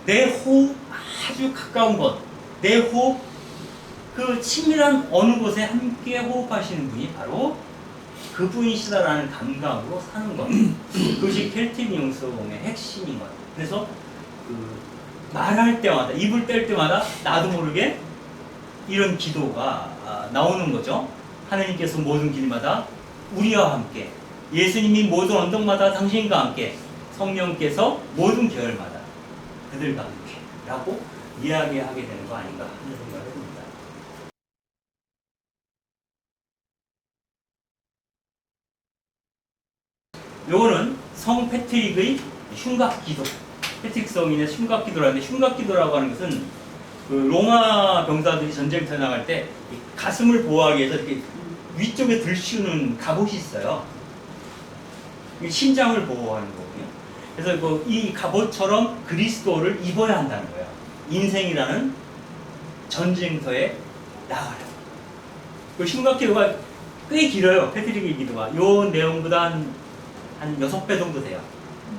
내 호흡 아주 가까운 곳, 내 호흡 그 친밀한 어느 곳에 함께 호흡하시는 분이 바로 그분이시다라는 감각으로 사는 것. 그것이 켈틱 융성의 핵심인 것. 그래서 말할 때마다, 입을 뗄 때마다 나도 모르게 이런 기도가 나오는 거죠. 하나님께서 모든 길마다 우리와 함께, 예수님이 모든 언덕마다 당신과 함께, 성령께서 모든 계열마다 그들과 함께 라고 이야기하게 되는 거 아닌가 하는 생각을 해봅니다. 요거는 성 패트릭의 흉각기도, 패트릭 성인의 흉각기도라는데, 흉각기도라고 하는 것은 그 로마 병사들이 전쟁터에 나갈 때 가슴을 보호하기 위해서 이렇게 위쪽에 들씌우는 갑옷이 있어요. 심장을 보호하는 거거든요. 그래서 이 갑옷처럼 그리스도를 입어야 한다는 거예요. 인생이라는 전쟁터에 나가려. 그 흉각기도가 꽤 길어요. 패트릭의 기도가. 요 내용보다 한 6배 정도 돼요.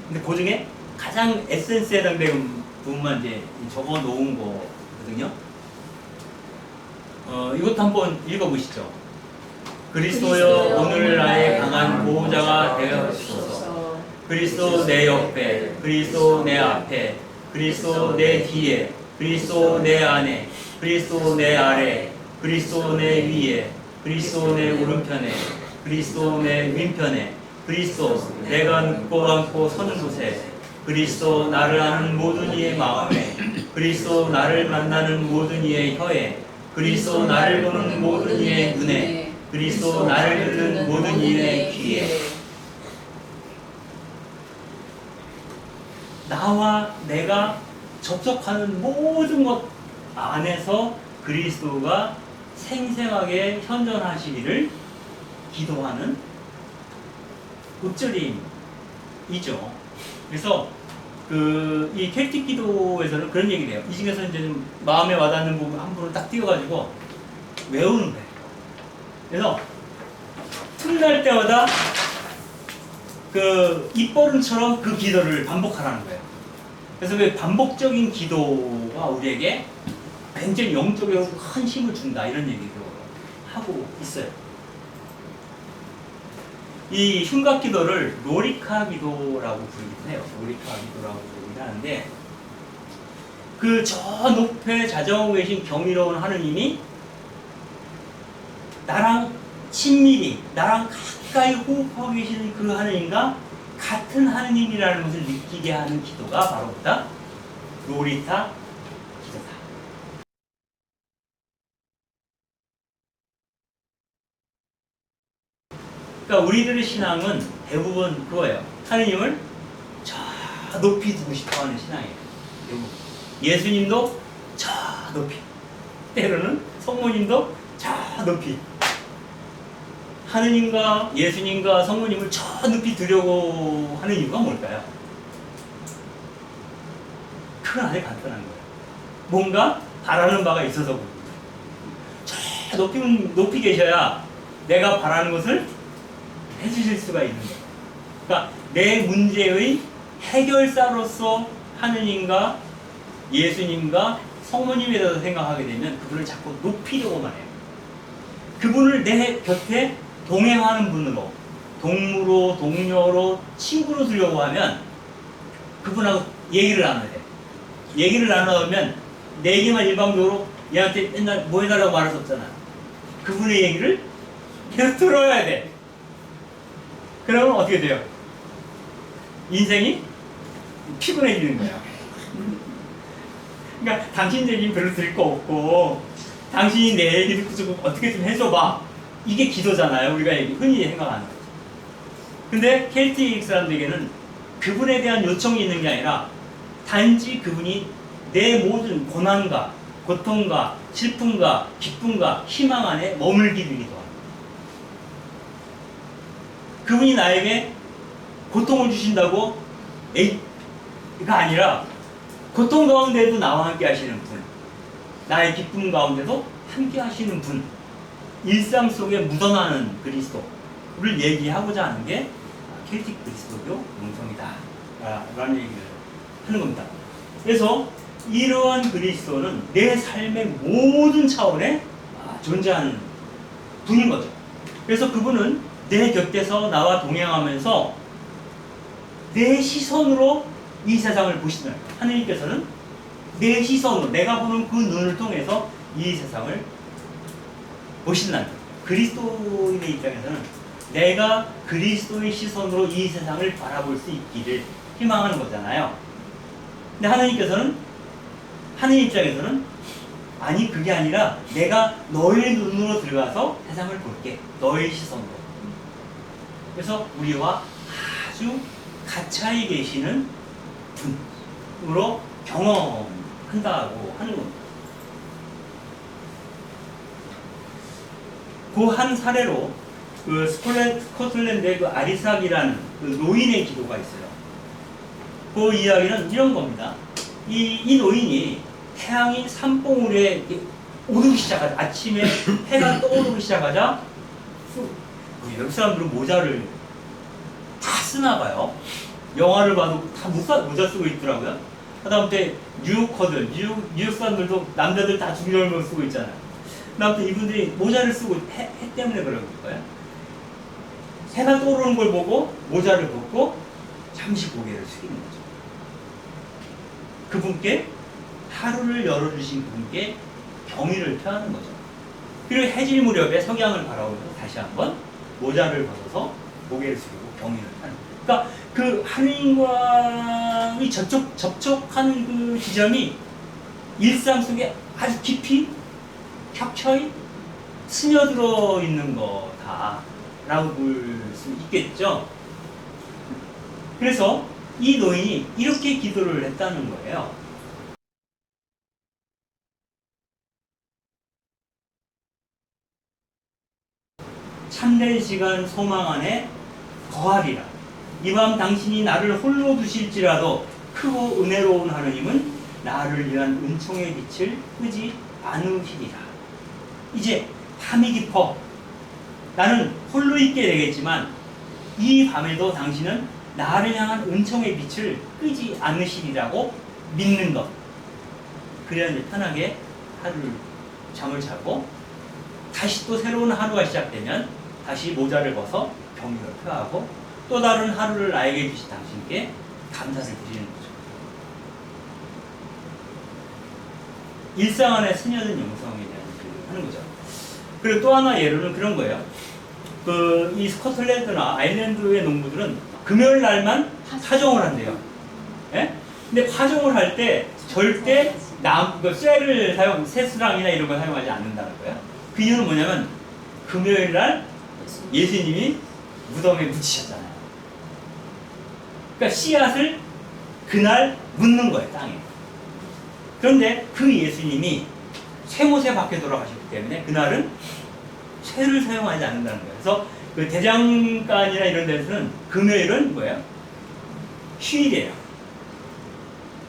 근데 그 중에 가장 에센스에 해당되는 부분만 이제 적어 놓은 거거든요. 이것도 한번 읽어보시죠. 그리스도여 오늘 나의 강한 보호자가 되어 주소서. 그리스도 내 옆에, 그리스도 내 앞에, 그리스도 내 뒤에, 그리스도 내 안에, 그리스도 내 아래, 그리스도 내 위에, 그리스도 내 오른편에, 그리스도 내 왼편에, 그리스도 내가 눕고 앉고 서는 곳에, 그리스도 나를 아는 모든 이의 마음에, 그리스도 나를 만나는 모든 이의 혀에, 그리스도 나를 보는 모든 이의 눈에, 그리스도 나를 듣는 모든 이의 귀에. 나와 내가 접촉하는 모든 것 안에서 그리스도가 생생하게 현존하시기를 기도하는 읍절임이죠. 그래서 이 켈틱 기도에서는 그런 얘기를 해요. 이 중에서 이제 좀 마음에 와닿는 부분 한 부분을 딱 띄워가지고 외우는 거예요. 그래서 틈날 때마다 입버릇처럼 그 기도를 반복하라는 거예요. 그래서 그 반복적인 기도가 우리에게 굉장히 영적으로 큰 힘을 준다, 이런 얘기도 하고 있어요. 이 흉각 기도를 로리카 기도라고 부르기도 해요. 로리카 기도라고 부르긴 하는데, 저 높에 자정하고 계신 경이로운 하느님이 나랑 친밀히, 나랑 가까이 호흡하고 계시는 그 하느님과 같은 하느님이라는 것을 느끼게 하는 기도가 바로 뭐다? 로리타 기도다. 그러니까 우리들의 신앙은 대부분 그거예요. 하느님을 저 높이 두고 싶어 하는 신앙이에요. 대부분. 예수님도 저 높이, 때로는 성모님도 저 높이. 하느님과 예수님과 성모님을 저 높이 두려고 하는 이유가 뭘까요? 그건 아주 간단한 거예요. 뭔가 바라는 바가 있어서 그렇습니다. 저 높이 계셔야 내가 바라는 것을 해주실 수가 있는 거예요. 그러니까 내 문제의 해결사로서 하느님과 예수님과 성모님에 대해서 생각하게 되면 그분을 자꾸 높이려고만 해요. 그분을 내 곁에 동행하는 분으로, 동무로, 동료로, 친구로 두려고 하면 그분하고 얘기를 나눠야 돼. 얘기를 나누면 내 얘기만 일방적으로 얘한테 맨날 뭐 해달라고 말할 수 없잖아. 그분의 얘기를 계속 들어야 돼. 그러면 어떻게 돼요? 인생이 피곤해지는 거야. 그러니까 당신 얘기는 별로 들을 거 없고 당신이 내 얘기를 듣고 어떻게 좀 해줘봐. 이게 기도잖아요. 우리가 흔히 생각하는 거죠. 근데 켈틱 사람들에게는 그분에 대한 요청이 있는 게 아니라 단지 그분이 내 모든 고난과 고통과 슬픔과 기쁨과 희망 안에 머물기를 기도합니다. 그분이 나에게 고통을 주신다고 가 아니라 고통 가운데도 나와 함께 하시는 분, 나의 기쁨 가운데도 함께 하시는 분, 일상 속에 묻어나는 그리스도를 얘기하고자 하는 게 켈틱 그리스도교 영성이다 라는 얘기를 하는 겁니다. 그래서 이러한 그리스도는 내 삶의 모든 차원에 존재하는 분인 거죠. 그래서 그분은 내 곁에서 나와 동행하면서 내 시선으로 이 세상을 보시는 거예요. 하느님께서는 내 시선으로, 내가 보는 그 눈을 통해서 이 세상을 보신다는 거예요. 그리스도인의 입장에서는 내가 그리스도의 시선으로 이 세상을 바라볼 수 있기를 희망하는 거잖아요. 근데 하느님 입장에서는 아니, 그게 아니라 내가 너의 눈으로 들어가서 세상을 볼게. 너의 시선으로. 그래서 우리와 아주 가까이 계시는 분으로 경험한다고 하는 겁니다. 그 한 사례로 그 스코틀랜드의 그 아리삭이라는 그 노인의 기도가 있어요. 그 이야기는 이런 겁니다. 이 노인이 태양이 산봉우리에 오르기 시작하자, 아침에 해가 떠오르기 시작하자, 외국 사람들은 모자를 다 쓰나 봐요. 영화를 봐도 다 모자 쓰고 있더라고요. 하다못해 뉴요커들, 뉴욕 사람들도 남자들 다 중절모 쓰고 있잖아요. 아무튼 이분들이 모자를 쓰고 해 때문에 그런 거예요. 해가 떠오르는 걸 보고 모자를 벗고 잠시 고개를 숙이는 거죠. 그분께, 하루를 열어주신 그분께 경의를 표하는 거죠. 그리고 해질 무렵에 석양을 바라보면서 다시 한번 모자를 벗어서 고개를 숙이고 경의를 하는 거예요. 그러니까 그 하느님과의 접촉하는 그 지점이 일상 속에 아주 깊이 켜켜이 스며들어 있는 거다라고 볼 수 있겠죠. 그래서 이 노인이 이렇게 기도를 했다는 거예요. 참된 시간 소망 안에 거하리라. 이 밤 당신이 나를 홀로 두실지라도 크고 은혜로운 하느님은 나를 위한 은총의 빛을 끄지 않으시리라. 이제 밤이 깊어. 나는 홀로 있게 되겠지만 이 밤에도 당신은 나를 향한 은총의 빛을 끄지 않으시리라고 믿는 것. 그래야 이제 편하게 하루를 잠을 자고 다시 또 새로운 하루가 시작되면 다시 모자를 벗어 경의를 표하고 또 다른 하루를 나에게 주신 당신께 감사를 드리는 거죠. 일상 안에 스며든 영성에 대한 얘기를 하는 거죠. 그리고 또 하나 예로는 그런 거예요. 이 스코틀랜드나 아일랜드의 농부들은 금요일 날만 파종을 한대요. 예? 근데 파종을 할 때 절대 새수랑이나 이런 걸 사용하지 않는다는 거예요. 그 이유는 뭐냐면 금요일 날 예수님이 무덤에 묻히셨잖아요. 그러니까 씨앗을 그날 묻는 거예요, 땅에. 그런데 그 예수님이 쇠못에 박혀 돌아가셨기 때문에 그날은 쇠를 사용하지 않는다는 거예요. 그래서 그 대장간이나 이런 데서는 금요일은 뭐예요? 휴일이에요.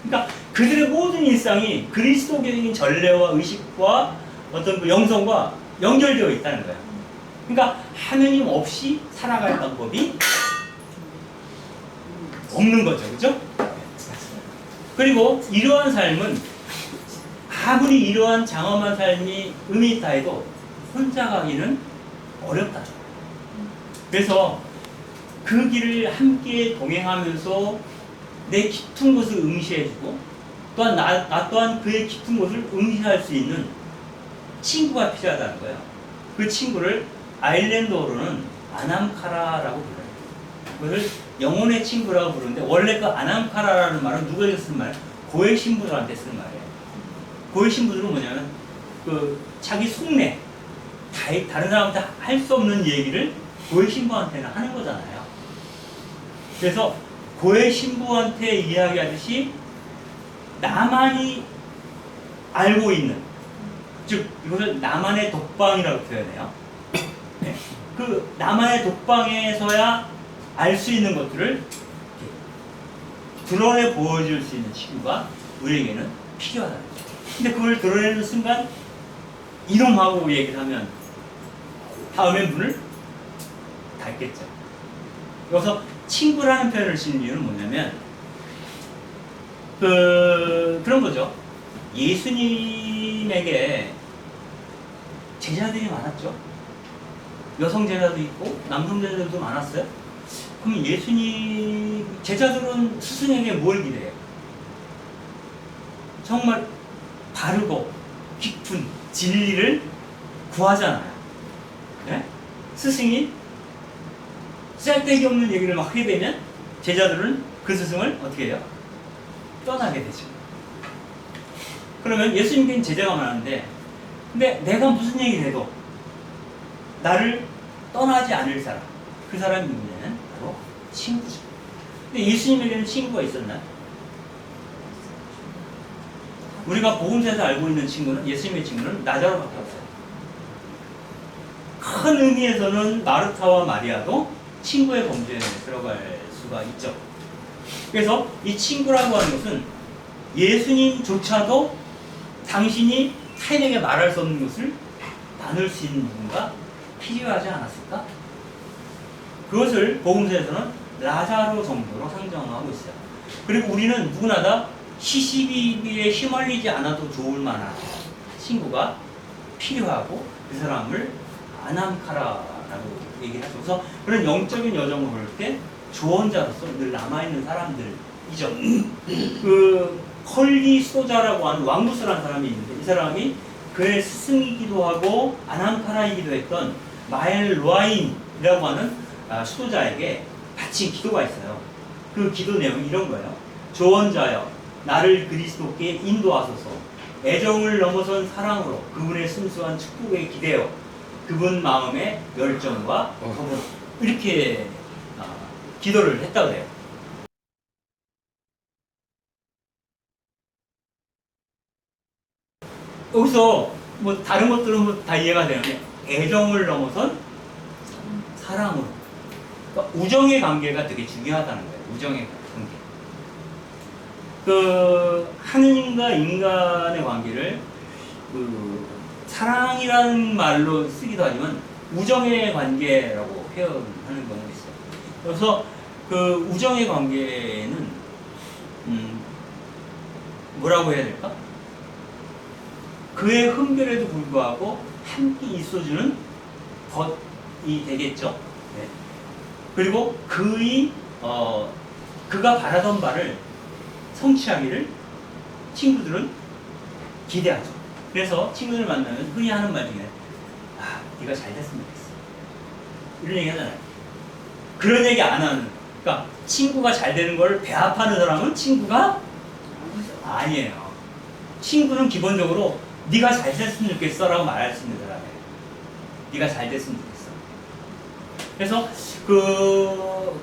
그러니까 그들의 모든 일상이 그리스도교적인 전례와 의식과 어떤 그 영성과 연결되어 있다는 거예요. 그러니까 하느님 없이 살아갈 방법이 없는 거죠. 그죠? 그리고 이러한 삶은 아무리 이러한 장엄한 삶이 의미 있다 해도 혼자 가기는 어렵다. 그래서 그 길을 함께 동행하면서 내 깊은 곳을 응시해주고 또한 나 또한 그의 깊은 곳을 응시할 수 있는 친구가 필요하다는 거예요. 그 친구를 아일랜드어로는 아남카라라고 불러요. 그것을 영혼의 친구라고 부르는데 원래 그 아남카라라는 말은 누구에게 쓰는 말이에요? 고해 신부들한테 쓰는 말이에요. 고해 신부들은 뭐냐면 자기 속내, 다른 사람한테 할 수 없는 얘기를 고해 신부한테는 하는 거잖아요. 그래서 고해 신부한테 이야기하듯이 나만이 알고 있는, 즉 이것을 나만의 독방이라고 표현해요. 네. 그 나만의 독방에서야 알 수 있는 것들을 드러내 보여줄 수 있는 친구가 우리에게는 필요하다. 근데 그걸 드러내는 순간 이놈하고 얘기를 하면 다음에 문을 닫겠죠. 여기서 친구라는 표현을 쓰는 이유는 뭐냐면 그런 거죠. 예수님에게 제자들이 많았죠. 여성 제자도 있고 남성 제자들도 많았어요. 그럼 예수님 제자들은 스승에게 뭘 기대해요? 정말 바르고 깊은 진리를 구하잖아요. 네? 스승이 쓸데기 없는 얘기를 막 하게 되면 제자들은 그 스승을 어떻게 해요? 떠나게 되죠. 그러면 예수님께는 제자가 많은데, 근데 내가 무슨 얘기를 해도 나를 떠나지 않을 사람, 그 사람이 누구냐면 바로 친구죠. 근데 예수님에게는 친구가 있었나요? 우리가 복음서에서 알고 있는 친구는, 예수님의 친구는 나자로밖에 없어요. 큰 의미에서는 마르타와 마리아도 친구의 범주에 들어갈 수가 있죠. 그래서 이 친구라고 하는 것은 예수님조차도 당신이 타인에게 말할 수 없는 것을 나눌 수 있는 누군가 필요하지 않았을까? 그것을 복음서에서는 라자로 정도로 상정하고 있어요. 그리고 우리는 누구나 다 시시비비에 휘말리지 않아도 좋을 만한 친구가 필요하고, 그 사람을 아남카라라고 얘기하죠. 그래서 그런 영적인 여정을 볼 때 조언자로서 늘 남아있는 사람들이죠. 그 컬리소자라고 하는 왕구스라는 사람이 있는데, 이 사람이 그의 스승이기도 하고 아남카라이기도 했던 마엘 로아인이라고 하는 수도자에게 바친 기도가 있어요. 그 기도 내용이 이런 거예요. 조언자여, 나를 그리스도께 인도하소서. 애정을 넘어선 사랑으로 그분의 순수한 축복에 기대어 그분 마음의 열정과 거부로, 이렇게 기도를 했다고 해요. 여기서 뭐 다른 것들은 뭐 다 이해가 되는데, 애정을 넘어선 사랑으로, 그러니까 우정의 관계가 되게 중요하다는 거예요. 우정의 관계. 그 하느님과 인간의 관계를 사랑이라는 말로 쓰기도 하지만 우정의 관계라고 표현하는 경우가 있어요. 그래서 그 우정의 관계는 뭐라고 해야 될까? 그의 흠결에도 불구하고 함께 있어주는 것이 되겠죠. 네. 그리고 그가 바라던 바를 성취하기를 친구들은 기대하죠. 그래서 친구들 만나면 흔히 하는 말 중에 네가 잘 됐으면 좋겠어, 이런 얘기 하잖아요. 그런 얘기 안 하는, 그러니까 친구가 잘 되는 걸 배합하는 사람은 친구가 아니에요. 친구는 기본적으로 네가 잘 됐으면 좋겠어 라고 말할 수 있는 사람이에요. 네가 잘 됐으면 좋겠어. 그래서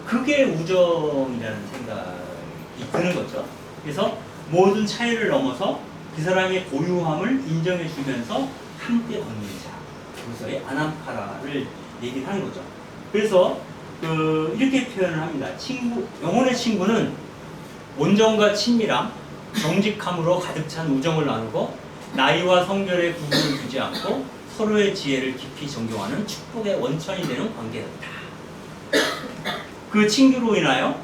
그게 우정이라는 생각이 드는 거죠. 그래서 모든 차이를 넘어서 그 사람의 고유함을 인정해 주면서 함께 걷는 자, 그것의 아남카라를 얘기를 하는 거죠. 그래서 이렇게 표현을 합니다. 영혼의 친구는 온정과 친밀함, 정직함으로 가득 찬 우정을 나누고 나이와 성별의 구분을 두지 않고 서로의 지혜를 깊이 존경하는 축복의 원천이 되는 관계였다. 그 친구로 인하여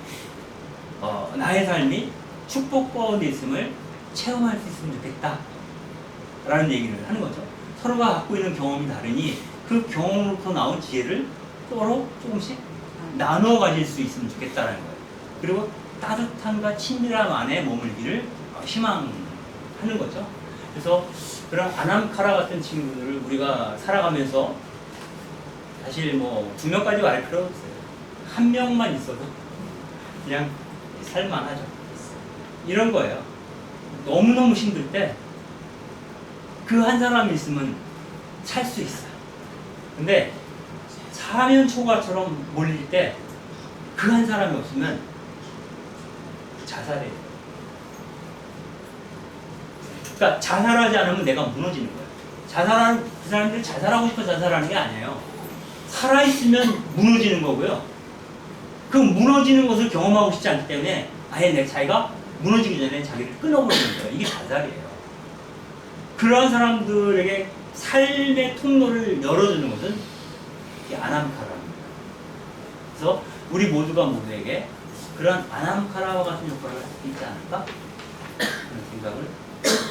나의 삶이 축복 가운데 있음을 체험할 수 있으면 좋겠다 라는 얘기를 하는 거죠. 서로가 갖고 있는 경험이 다르니 그 경험으로부터 나온 지혜를 서로 조금씩 나누어 가질 수 있으면 좋겠다는 거예요. 그리고 따뜻함과 친밀함 안에 머물기를 희망하는 거죠. 그래서 그런 아남카라 같은 친구들을 우리가 살아가면서 사실 뭐 2명까지 말 필요 없어요. 1명만 있어도 그냥 살만하죠. 이런 거예요. 너무너무 힘들 때 그 한 사람이 있으면 살 수 있어요. 근데 사면 초과처럼 몰릴 때 그 한 사람이 없으면 자살해요. 그러니까 자살하지 않으면 내가 무너지는 거예요. 자살하는 그 사람들이 자살하고 싶어 자살하는 게 아니에요. 살아있으면 무너지는 거고요. 그 무너지는 것을 경험하고 싶지 않기 때문에 아예 내 자기가 무너지기 전에 자기를 끊어버리는 거예요. 이게 자살이에요. 그러한 사람들에게 삶의 통로를 열어주는 것은 이게 아나무카라입니다. 그래서 우리 모두에게 그런 아나무카라와 같은 역할을 할 수 있지 않을까? 그런 생각을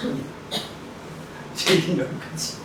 합니다. 제 얘기는 여기까지.